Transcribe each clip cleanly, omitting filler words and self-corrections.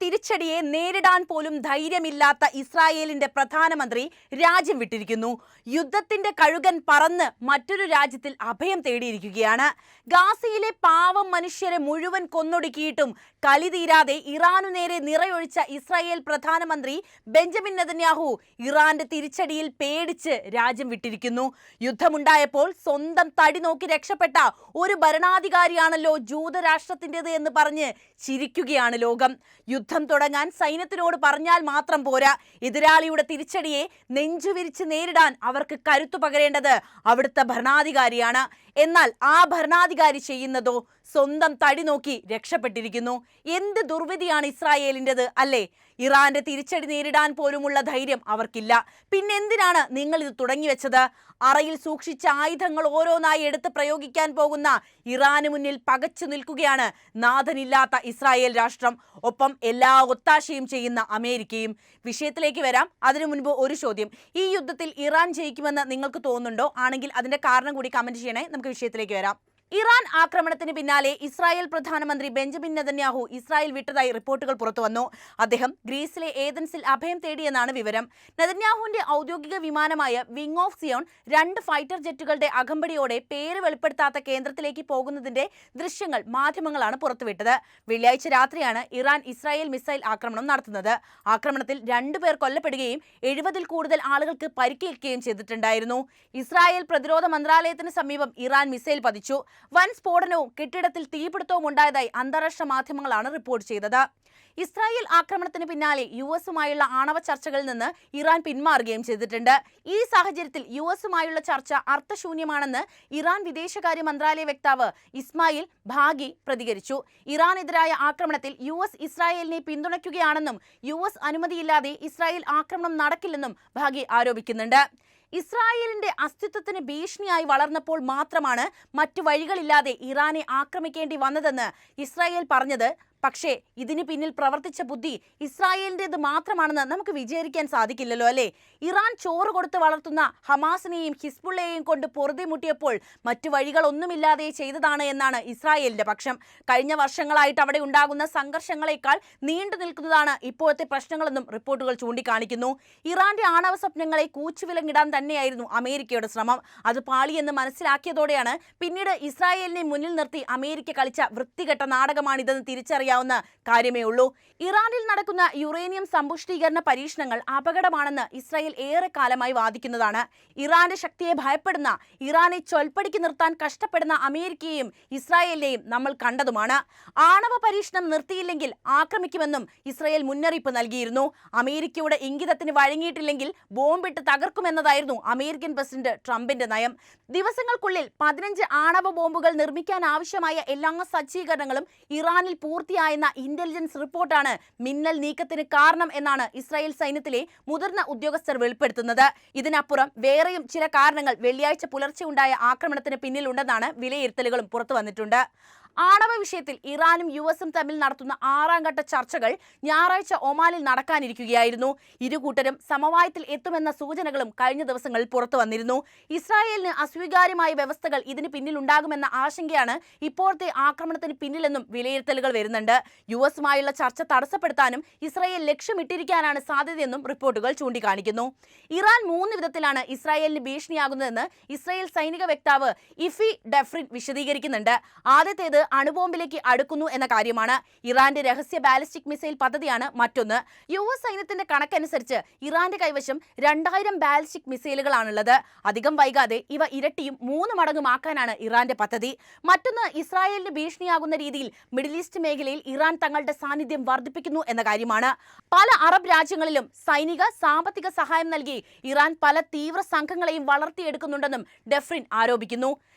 തിരിച്ചടിയെ നേരിടാൻ പോലും ധൈര്യമില്ലാത്ത ഇസ്രായേലിന്റെ പ്രധാനമന്ത്രി രാജ്യം വിട്ടിരിക്കുന്നു. യുദ്ധത്തിന്റെ കഴുകൻ പറന്ന് മറ്റൊരു രാജ്യത്തിൽ അഭയം തേടിയിരിക്കുകയാണ്. ഗാസയിലെ പാവം മനുഷ്യരെ മുഴുവൻ കൊന്നൊടുക്കിയിട്ടും കലി തീരാതെ ഇറാനു നേരെ നിറയൊഴിച്ച ഇസ്രായേൽ പ്രധാനമന്ത്രി ബെഞ്ചമിൻ നെതന്യാഹു ഇറാന്റെ തിരിച്ചടിയിൽ പേടിച്ച് രാജ്യം വിട്ടിരിക്കുന്നു. യുദ്ധമുണ്ടായപ്പോൾ സ്വന്തം തടി നോക്കി രക്ഷപ്പെട്ട ഒരു ഭരണാധികാരിയാണല്ലോ ജൂതരാഷ്ട്രത്തിൻ്റെത് എന്ന് പറഞ്ഞ് ചിരിക്കുകയാണ് ലോകം. യുദ്ധം തുടങ്ങാൻ സൈന്യത്തിനോട് പറഞ്ഞാൽ മാത്രം പോരാ, എതിരാളിയുടെ തിരിച്ചടിയെ നെഞ്ചുവിരിച്ച് നേരിടാൻ അവർക്ക് കരുത്തു പകരേണ്ടത് അവിടുത്തെ ഭരണാധികാരിയാണ്. എന്നാൽ ആ ഭരണാധികാരി ചെയ്യുന്നതോ സ്വന്തം തടി നോക്കി രക്ഷപ്പെട്ടിരിക്കുന്നു. എന്ത് ദുർവിധിയാണ് ഇസ്രായേലിൻ്റെത് അല്ലേ? ഇറാന്റെ തിരിച്ചടി നേരിടാൻ പോലുമുള്ള ധൈര്യം അവർക്കില്ല. പിന്നെന്തിനാണ് നിങ്ങൾ ഇത് തുടങ്ങിവെച്ചത്? അറയിൽ സൂക്ഷിച്ച ആയുധങ്ങൾ ഓരോന്നായി എടുത്ത് പ്രയോഗിക്കാൻ പോകുന്ന ഇറാന് മുന്നിൽ പകച്ചു നിൽക്കുകയാണ് നാഥനില്ലാത്ത ഇസ്രായേൽ രാഷ്ട്രം, ഒപ്പം എല്ലാ ഒത്താശയും ചെയ്യുന്ന അമേരിക്കയും. വിഷയത്തിലേക്ക് വരാം. അതിനു മുൻപ് ഒരു ചോദ്യം: ഈ യുദ്ധത്തിൽ ഇറാൻ ജയിക്കുമെന്ന് നിങ്ങൾക്ക് തോന്നുന്നുണ്ടോ? ആണെങ്കിൽ അതിന്റെ കാരണം കൂടി കമന്റ് ചെയ്യണേ. നമുക്ക് വിഷയത്തിലേക്ക് വരാം. ഇറാൻ ആക്രമണത്തിന് പിന്നാലെ ഇസ്രായേൽ പ്രധാനമന്ത്രി ബെഞ്ചമിൻ നെതന്യാഹു ഇസ്രായേൽ വിട്ടതായി റിപ്പോർട്ടുകൾ പുറത്തുവന്നു. അദ്ദേഹം ഗ്രീസിലെ ഏതൻസിൽ അഭയം തേടിയെന്നാണ് വിവരം. നെതന്യാഹുവിന്റെ ഔദ്യോഗിക വിമാനമായ വിങ് ഓഫ് സിയോൺ 2 ഫൈറ്റർ ജെറ്റുകളുടെ അകമ്പടിയോടെ പേര് വെളിപ്പെടുത്താത്ത കേന്ദ്രത്തിലേക്ക് പോകുന്നതിന്റെ ദൃശ്യങ്ങൾ മാധ്യമങ്ങളാണ് പുറത്തുവിട്ടത്. വെള്ളിയാഴ്ച രാത്രിയാണ് ഇറാൻ ഇസ്രായേൽ മിസൈൽ ആക്രമണം നടത്തുന്നത്. ആക്രമണത്തിൽ 2 പേർ കൊല്ലപ്പെടുകയും 70-ൽ കൂടുതൽ ആളുകൾക്ക് പരിക്കേൽക്കുകയും ചെയ്തിട്ടുണ്ടായിരുന്നു. ഇസ്രായേൽ പ്രതിരോധ മന്ത്രാലയത്തിന് സമീപം ഇറാൻ മിസൈൽ പതിച്ചു. വൻ സ്ഫോടനവും കെട്ടിടത്തിൽ തീപിടുത്തവും ഉണ്ടായതായി അന്താരാഷ്ട്ര മാധ്യമങ്ങളാണ് റിപ്പോർട്ട് ചെയ്തത്. ഇസ്രായേൽ ആക്രമണത്തിന് പിന്നാലെ യുഎസുമായുള്ള ആണവ ചർച്ചകളിൽ നിന്ന് ഇറാൻ പിന്മാറുകയും ചെയ്തിട്ടുണ്ട്. ഈ സാഹചര്യത്തിൽ യുഎസുമായുള്ള ചർച്ച അർത്ഥശൂന്യമാണെന്ന് ഇറാൻ വിദേശകാര്യ മന്ത്രാലയ വക്താവ് ഇസ്മായിൽ ബാഗി പ്രതികരിച്ചു. ഇറാനെതിരായ ആക്രമണത്തിൽ യുഎസ് ഇസ്രായേലിനെ പിന്തുണയ്ക്കുകയാണെന്നും യുഎസ് അനുമതിയില്ലാതെ ഇസ്രായേൽ ആക്രമണം നടക്കില്ലെന്നും ബാഗി ആരോപിക്കുന്നുണ്ട്. ഇസ്രായേലിന്റെ അസ്തിത്വത്തിന് ഭീഷണിയായി വളർന്നപ്പോൾ മാത്രമാണ് മറ്റു വഴികളില്ലാതെ ഇറാനെ ആക്രമിക്കേണ്ടി വന്നതെന്ന് ഇസ്രായേൽ പറഞ്ഞത്. പക്ഷേ ഇതിന് പിന്നിൽ പ്രവർത്തിച്ച ബുദ്ധി ഇസ്രായേലിൻ്റെത് മാത്രമാണെന്ന് നമുക്ക് വിചാരിക്കാൻ സാധിക്കില്ലല്ലോ അല്ലേ? ഇറാൻ ചോറ് കൊടുത്ത് വളർത്തുന്ന ഹമാസിനെയും ഹിസ്ബുള്ളയെയും കൊണ്ട് പൊറുതിമുട്ടിയപ്പോൾ മറ്റു വഴികളൊന്നുമില്ലാതെ ചെയ്തതാണ് എന്നാണ് ഇസ്രായേലിന്റെ പക്ഷം. കഴിഞ്ഞ വർഷങ്ങളായിട്ട് അവിടെ ഉണ്ടാകുന്ന സംഘർഷങ്ങളെക്കാൾ നീണ്ടു നിൽക്കുന്നതാണ് ഇപ്പോഴത്തെ പ്രശ്നങ്ങളെന്നും റിപ്പോർട്ടുകൾ ചൂണ്ടിക്കാണിക്കുന്നു. ഇറാന്റെ ആണവ സ്വപ്നങ്ങളെ കൂച്ചുവിലങ്ങിടാൻ തന്നെയായിരുന്നു അമേരിക്കയുടെ ശ്രമം. അത് പാളിയെന്ന് മനസ്സിലാക്കിയതോടെയാണ് പിന്നീട് ഇസ്രായേലിനെ മുന്നിൽ നിർത്തി അമേരിക്ക കളിച്ച വൃത്തികെട്ട നാടകമാണിതെന്ന് തിരിച്ചറിയാവുന്ന കാര്യമേ ഉള്ളൂ. ഇറാനിൽ നടക്കുന്ന യുറേനിയം സമ്പുഷ്ടീകരണ പരീക്ഷണങ്ങൾ അപകടമാണെന്ന് ഇസ്രായേൽ ഏറെ കാലമായി വാദിക്കുന്നതാണ്. ഇറാന്റെ ശക്തിയെ ഭയപ്പെടുന്ന, ഇറാനെ ചൊൽപ്പടിക്ക് നിർത്താൻ കഷ്ടപ്പെടുന്ന അമേരിക്കയെയും ഇസ്രായേലിനെയും നമ്മൾ കണ്ടതുമാണ്. ആണവ പരീക്ഷണം നിർത്തിയില്ലെങ്കിൽ ആക്രമിക്കുമെന്നും ഇസ്രായേൽ മുന്നറിയിപ്പ് നൽകിയിരുന്നു. അമേരിക്കയുടെ ഇംഗിതത്തിന് വഴങ്ങിയിട്ടില്ലെങ്കിൽ ബോംബിട്ട് തകർക്കുമെന്നതായിരുന്നു അമേരിക്കൻ പ്രസിഡന്റ് ട്രംപിന്റെ നയം. ദിവസങ്ങൾക്കുള്ളിൽ 15 ആണവ ബോംബുകൾ നിർമ്മിക്കാൻ ആവശ്യമായ എല്ലാ സജ്ജീകരണങ്ങളും ഇറാനിൽ പൂർത്തിയായെന്ന ഇന്റലിജൻസ് റിപ്പോർട്ടാണ് മിന്നൽ നീക്കത്തിന് കാരണം എന്നാണ് ഇസ്രായേൽ സൈന്യത്തിലെ മുതിർന്ന ഉദ്യോഗസ്ഥർ വെളിപ്പെടുത്തുന്നത്. ഇതിനപ്പുറം വേറെയും ചില കാരണങ്ങൾ വെള്ളിയാഴ്ച പുലർച്ചെ ഉണ്ടായ ആക്രമണത്തിന് പിന്നിലുണ്ടെന്നാണ് വിലയിരുത്തലുകളും പുറത്തു വന്നിട്ടുണ്ട്. ആണവ വിഷയത്തിൽ ഇറാനും യുഎസും തമ്മിൽ നടത്തുന്ന 6ാം ഘട്ട ചർച്ചകൾ ഞായറാഴ്ച ഒമാനിൽ നടക്കാനിരിക്കുകയായിരുന്നു. ഇരുകൂട്ടരും സമവായത്തിൽ എത്തുമെന്ന സൂചനകളും കഴിഞ്ഞ ദിവസങ്ങളിൽ പുറത്തു വന്നിരുന്നു. ഇസ്രായേലിന് അസ്വീകാര്യമായ വ്യവസ്ഥകൾ ഇതിന് പിന്നിലുണ്ടാകുമെന്ന ആശങ്കയാണ് ഇപ്പോഴത്തെ ആക്രമണത്തിന് പിന്നിലെന്നും വിലയിരുത്തലുകൾ വരുന്നുണ്ട്. യുഎസുമായുള്ള ചർച്ച തടസ്സപ്പെടുത്താനും ഇസ്രായേൽ ലക്ഷ്യമിട്ടിരിക്കാനാണ് സാധ്യതയെന്നും റിപ്പോർട്ടുകൾ ചൂണ്ടിക്കാണിക്കുന്നു. ഇറാൻ 3 വിധത്തിലാണ് ഇസ്രായേലിന് ഭീഷണിയാകുന്നതെന്ന് ഇസ്രായേൽ സൈനിക വക്താവ് ഇഫി ഡെഫ്രിൻ വിശദീകരിക്കുന്നുണ്ട്. ആദ്യത്തേത് അണുബോംബിലേക്ക് അടുക്കുന്നു എന്ന കാര്യമാണ്. ഇറാന്റെ രഹസ്യ ബാലിസ്റ്റിക് മിസൈൽ പദ്ധതിയാണ് മറ്റൊന്ന്. യുഎസ് സൈന്യത്തിന്റെ കണക്കനുസരിച്ച് ഇറാന്റെ കൈവശം 2000 ബാലിസ്റ്റിക് മിസൈലുകളാണുള്ളത്. അധികം വൈകാതെ ഇവ ഇരട്ടിയും 3 മടങ്ങുമാക്കാനാണ് ഇറാന്റെ പദ്ധതി. മറ്റൊന്ന് ഇസ്രായേലിന് ഭീഷണിയാകുന്ന രീതിയിൽ മിഡിൽ ഈസ്റ്റ് മേഖലയിൽ ഇറാൻ തങ്ങളുടെ സാന്നിധ്യം വർദ്ധിപ്പിക്കുന്നു എന്ന കാര്യമാണ്. പല അറബ് രാജ്യങ്ങളിലും സൈനിക സാമ്പത്തിക സഹായം നൽകി ഇറാൻ പല തീവ്ര സംഘങ്ങളെയും വളർത്തിയെടുക്കുന്നുണ്ടെന്നും ഡെഫ്രിൻ ആരോപിക്കുന്നു.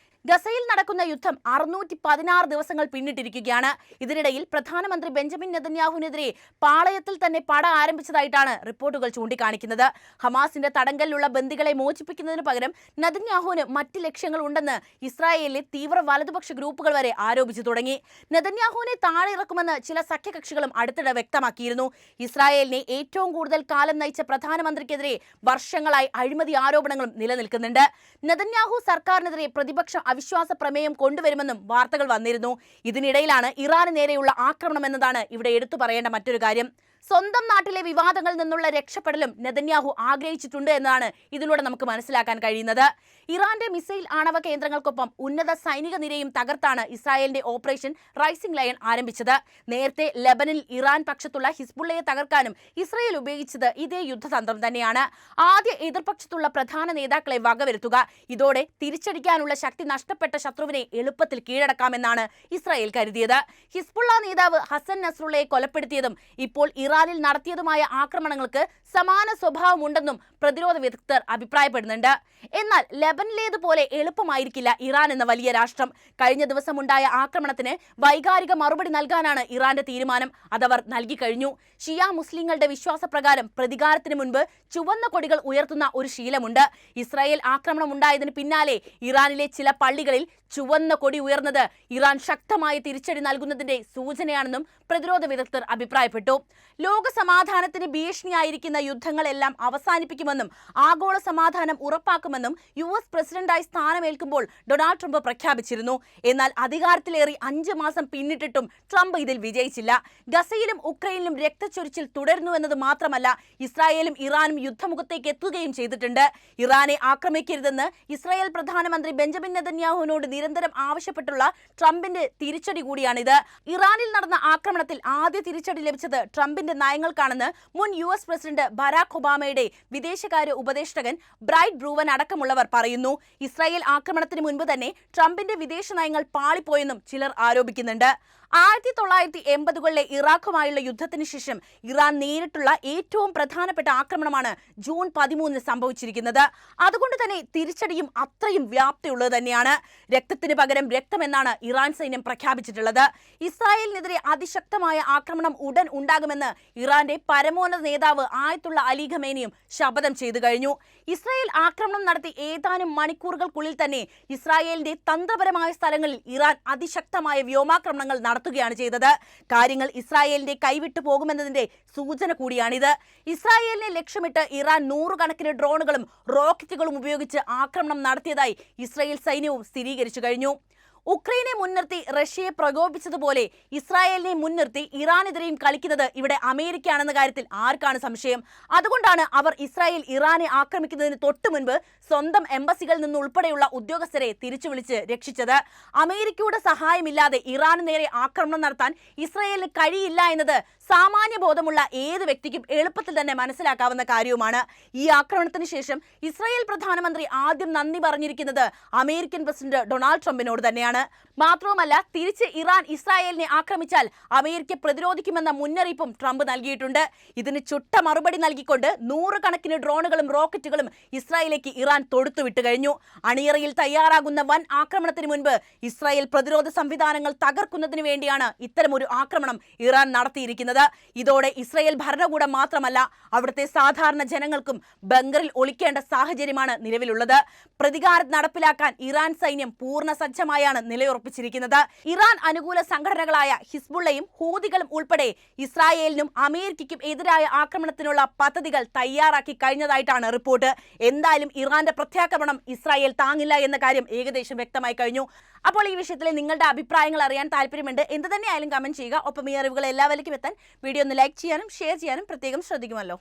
ഗസയിൽ നടക്കുന്ന യുദ്ധം 616 ദിവസങ്ങൾ പിന്നിട്ടിരിക്കുകയാണ്. ഇതിനിടയിൽ പ്രധാനമന്ത്രി ബെഞ്ചമിൻ നെതന്യാഹുവിനെതിരെ പാളയത്തിൽ തന്നെ പട ആരംഭിച്ചതായിട്ടാണ് റിപ്പോർട്ടുകൾ ചൂണ്ടിക്കാണിക്കുന്നത്. ഹമാസിന്റെ തടങ്കലിലുള്ള ബന്ദികളെ മോചിപ്പിക്കുന്നതിന് പകരം നെതന്യാഹുവിന് മറ്റ് ലക്ഷ്യങ്ങൾ ഉണ്ടെന്ന് ഇസ്രായേലിലെ തീവ്ര വലതുപക്ഷ ഗ്രൂപ്പുകൾ വരെ ആരോപിച്ചു തുടങ്ങി. നെതന്യാഹുവിനെ താഴെ ഇറക്കുമെന്ന് ചില സഖ്യകക്ഷികളും അടുത്തിടെ വ്യക്തമാക്കിയിരുന്നു. ഇസ്രായേലിനെ ഏറ്റവും കൂടുതൽ കാലം നയിച്ച പ്രധാനമന്ത്രിക്കെതിരെ വർഷങ്ങളായി അഴിമതി ആരോപണങ്ങളും നിലനിൽക്കുന്നുണ്ട്. നെതന്യാഹു സർക്കാരിനെതിരെ പ്രതിപക്ഷം അവിശ്വാസ പ്രമേയം കൊണ്ടുവരുമെന്നും വാർത്തകൾ വന്നിരുന്നു. ഇതിനിടയിലാണ് ഇറാന് നേരെയുള്ള ആക്രമണം എന്നതാണ് ഇവിടെ എടുത്തു പറയേണ്ട മറ്റൊരു കാര്യം. സ്വന്തം നാട്ടിലെ വിവാദങ്ങളിൽ നിന്നുള്ള രക്ഷപ്പെടലും നെതന്യാഹു ആഗ്രഹിച്ചിട്ടുണ്ട് എന്നാണ് ഇതിലൂടെ നമുക്ക് മനസ്സിലാക്കാൻ കഴിയുന്നത്. ഇറാന്റെ മിസൈൽ ആണവ കേന്ദ്രങ്ങൾക്കൊപ്പം ഉന്നത സൈനിക നിരയും തകർത്താണ് ഇസ്രായേലിന്റെ ഓപ്പറേഷൻ റൈസിംഗ് ലയൺ ആരംഭിച്ചത്. നേരത്തെ ലെബനിൽ ഇറാൻ പക്ഷത്തുള്ള ഹിസ്ബുള്ളയെ തകർക്കാനും ഇസ്രായേൽ ഉപയോഗിച്ചത് ഇതേ യുദ്ധതന്ത്രം തന്നെയാണ്. ആദ്യ എതിർപക്ഷത്തുള്ള പ്രധാന നേതാക്കളെ വകവരുത്തുക. ഇതോടെ തിരിച്ചടിക്കാനുള്ള ശക്തി നഷ്ടപ്പെട്ട ശത്രുവിനെ എളുപ്പത്തിൽ കീഴടക്കാമെന്നാണ് ഇസ്രായേൽ കരുതിയത്. ഹിസ്ബുള്ള നേതാവ് ഹസൻ നസ്രുള്ളയെ കൊലപ്പെടുത്തിയതും ഇപ്പോൾ ഇറാനിൽ നടത്തിയതുമായ ആക്രമണങ്ങൾക്ക് സമാന സ്വഭാവമുണ്ടെന്നും പ്രതിരോധ വിദഗ്ധർ അഭിപ്രായപ്പെടുന്നുണ്ട്. എന്നാൽ ലെബനിലേതുപോലെ എളുപ്പമായിരിക്കില്ല ഇറാൻ എന്ന വലിയ രാഷ്ട്രം. കഴിഞ്ഞ ദിവസമുണ്ടായ ആക്രമണത്തിന് വൈകാരിക മറുപടി നൽകാനാണ് ഇറാന്റെ തീരുമാനം. അതവർ നൽകിക്കഴിഞ്ഞു. ഷിയ മുസ്ലിങ്ങളുടെ വിശ്വാസപ്രകാരം പ്രതികാരത്തിന് മുൻപ് ചുവന്ന കൊടികൾ ഉയർത്തുന്ന ഒരു ശീലമുണ്ട്. ഇസ്രായേൽ ആക്രമണം ഉണ്ടായതിന് പിന്നാലെ ഇറാനിലെ ചില പള്ളികളിൽ ചുവന്ന കൊടി ഉയർന്നത് ഇറാൻ ശക്തമായ തിരിച്ചടി നൽകുന്നതിന്റെ സൂചനയാണെന്നും പ്രതിരോധ വിദഗ്ധർ അഭിപ്രായപ്പെട്ടു. ലോക സമാധാനത്തിന് ഭീഷണിയായിരിക്കുന്ന യുദ്ധങ്ങളെല്ലാം അവസാനിപ്പിക്കുമെന്നും ആഗോള സമാധാനം ഉറപ്പാക്കുമെന്നും US പ്രസിഡന്റായി സ്ഥാനമേൽക്കുമ്പോൾ ഡൊണാൾഡ് ട്രംപ് പ്രഖ്യാപിച്ചിരുന്നു. എന്നാൽ അധികാരത്തിലേറി 5 മാസം പിന്നിട്ടിട്ടും ട്രംപ് ഇതിൽ വിജയിച്ചില്ല. ഗസയിലും ഉക്രൈനിലും രക്തച്ചൊരിച്ചിൽ തുടരുന്നുവെന്നത് മാത്രമല്ല, ഇസ്രായേലും ഇറാനും യുദ്ധമുഖത്തേക്ക് എത്തുകയും ചെയ്തിട്ടുണ്ട്. ഇറാനെ ആക്രമിക്കരുതെന്ന് ഇസ്രായേൽ പ്രധാനമന്ത്രി ബെഞ്ചമിൻ നെതന്യാഹുവിനോട് നിരന്തരം ആവശ്യപ്പെട്ടുള്ള ട്രംപിന്റെ തിരിച്ചടി കൂടിയാണിത്. ഇറാനിൽ നടന്ന ആക്രമണത്തിൽ ആദ്യ തിരിച്ചടി ലഭിച്ചത് ട്രംപിന്റെ നയങ്ങൾക്കാണെന്ന് മുൻ US പ്രസിഡന്റ് ബരാക് ഒബാമയുടെ വിദേശകാര്യ ഉപദേഷ്ടാകൻ ബ്രൈറ്റ് ബ്രൂവൻ അടക്കമുള്ളവർ പറയുന്നു. ഇസ്രായേൽ ആക്രമണത്തിന് മുൻപ് തന്നെ ട്രംപിന്റെ വിദേശ നയങ്ങൾ പാളിപ്പോയെന്നും ചിലർ ആരോപിക്കുന്നുണ്ട്. 1980കളിലെ ഇറാഖുമായുള്ള യുദ്ധത്തിന് ശേഷം ഇറാൻ നേരിട്ടുള്ള ഏറ്റവും പ്രധാനപ്പെട്ട ആക്രമണമാണ് ജൂൺ 13 സംഭവിച്ചിരിക്കുന്നത്. അതുകൊണ്ട് തന്നെ തിരിച്ചടിയും അത്രയും വ്യാപ്തിയുള്ളത് തന്നെയാണ്. രക്തത്തിന് പകരം രക്തമെന്നാണ് ഇറാൻ സൈന്യം പ്രഖ്യാപിച്ചിട്ടുള്ളത്. ഇസ്രായേലിനെതിരെ അതിശക്തമായ ആക്രമണം ഉടൻ ഉണ്ടാകുമെന്ന് ഇറാന്റെ പരമോന്നത നേതാവ് ആയത്തുള്ള അലി ഖമേനിയും ശപഥം ചെയ്തു കഴിഞ്ഞു. ഇസ്രായേൽ ആക്രമണം നടത്തി ഏതാനും മണിക്കൂറുകൾക്കുള്ളിൽ തന്നെ ഇസ്രായേലിന്റെ തന്ത്രപരമായ സ്ഥലങ്ങളിൽ ഇറാൻ അതിശക്തമായ വ്യോമാക്രമണങ്ങൾ നടത്തുകയാണ് ചെയ്തത്. കാര്യങ്ങൾ ഇസ്രായേലിന്റെ കൈവിട്ടു പോകുമെന്നതിന്റെ സൂചന കൂടിയാണിത്. ഇസ്രായേലിനെ ലക്ഷ്യമിട്ട് ഇറാൻ 100 കണക്കിന് ഡ്രോണുകളും റോക്കറ്റുകളും ഉപയോഗിച്ച് ആക്രമണം നടത്തിയതായി ഇസ്രായേൽ സൈന്യവും സ്ഥിരീകരിച്ചു കഴിഞ്ഞു. ഉക്രൈനെ മുൻനിർത്തി റഷ്യയെ പ്രകോപിച്ചതുപോലെ ഇസ്രായേലിനെ മുൻനിർത്തി ഇറാനെതിരെയും കളിക്കുന്നത് ഇവിടെ അമേരിക്കയാണെന്ന കാര്യത്തിൽ ആർക്കാണ് സംശയം? അതുകൊണ്ടാണ് അവർ ഇസ്രായേൽ ഇറാനെ ആക്രമിക്കുന്നതിന് തൊട്ടു മുൻപ് സ്വന്തം എംബസികളിൽ നിന്നുൾപ്പെടെയുള്ള ഉദ്യോഗസ്ഥരെ തിരിച്ചു വിളിച്ച് രക്ഷിച്ചത്. അമേരിക്കയുടെ സഹായമില്ലാതെ ഇറാന് നേരെ ആക്രമണം നടത്താൻ ഇസ്രായേലിന് കഴിയില്ല എന്നത് സാമാന്യ ബോധമുള്ള ഏത് വ്യക്തിക്കും എളുപ്പത്തിൽ തന്നെ മനസ്സിലാക്കാവുന്ന കാര്യവുമാണ്. ഈ ആക്രമണത്തിന് ശേഷം ഇസ്രായേൽ പ്രധാനമന്ത്രി ആദ്യം നന്ദി പറഞ്ഞിരിക്കുന്നത് അമേരിക്കൻ പ്രസിഡന്റ് ഡൊണാൾഡ് ട്രംപിനോട് തന്നെയാണ്. മാത്രവുമല്ല, തിരിച്ച് ഇറാൻ ഇസ്രായേലിനെ ആക്രമിച്ചാൽ അമേരിക്ക പ്രതിരോധിക്കുമെന്ന മുന്നറിയിപ്പും ട്രംപ് നൽകിയിട്ടുണ്ട്. ഇതിന് ചുട്ട മറുപടി നൽകിക്കൊണ്ട് 100 കണക്കിന് ഡ്രോണുകളും റോക്കറ്റുകളും ഇസ്രായേലിലേക്ക് ഇറാൻ തൊടുത്തുവിട്ട് കഴിഞ്ഞു. അണിയറയിൽ തയ്യാറാകുന്ന വൻ ആക്രമണത്തിന് മുൻപ് ഇസ്രായേൽ പ്രതിരോധ സംവിധാനങ്ങൾ തകർക്കുന്നതിന് വേണ്ടിയാണ് ഇത്തരമൊരു ആക്രമണം ഇറാൻ നടത്തിയിരിക്കുന്നത്. ഇതോടെ ഇസ്രായേൽ ഭരണകൂടം മാത്രമല്ല, അവിടുത്തെ സാധാരണ ജനങ്ങൾക്കും ബങ്കറിൽ ഒളിക്കേണ്ട സാഹചര്യമാണ് നിലവിലുള്ളത്. പ്രതികാരം നടപ്പിലാക്കാൻ ഇറാൻ സൈന്യം പൂർണ്ണ സജ്ജമായാണ് നിലയുറപ്പിച്ചിരിക്കുന്നത്. ഇറാൻ അനുകൂല സംഘടനകളായ ഹിസ്ബുള്ളയും ഹൂതികളും ഉൾപ്പെടെ ഇസ്രായേലിനും അമേരിക്കയ്ക്കും എതിരായ ആക്രമണത്തിനുള്ള പദ്ധതികൾ തയ്യാറാക്കി കഴിഞ്ഞതായിട്ടാണ് റിപ്പോർട്ട്. എന്തായാലും ഇറാന്റെ പ്രത്യാക്രമണം ഇസ്രായേൽ താങ്ങില്ല എന്ന കാര്യം ഏകദേശം വ്യക്തമായി കഴിഞ്ഞു. അപ്പോൾ ഈ വിഷയത്തിലെ നിങ്ങളുടെ അഭിപ്രായങ്ങൾ അറിയാൻ താല്പര്യമുണ്ട്. എന്ത് തന്നെയായാലും കമന്റ് ചെയ്യുക. ഒപ്പം ഈ അറിവുകൾ എല്ലാവരിലേക്കും എത്താൻ വീഡിയോ ഒന്ന് ലൈക്ക് ചെയ്യാനും ഷെയർ ചെയ്യാനും പ്രത്യേകം ശ്രദ്ധിക്കുമല്ലോ.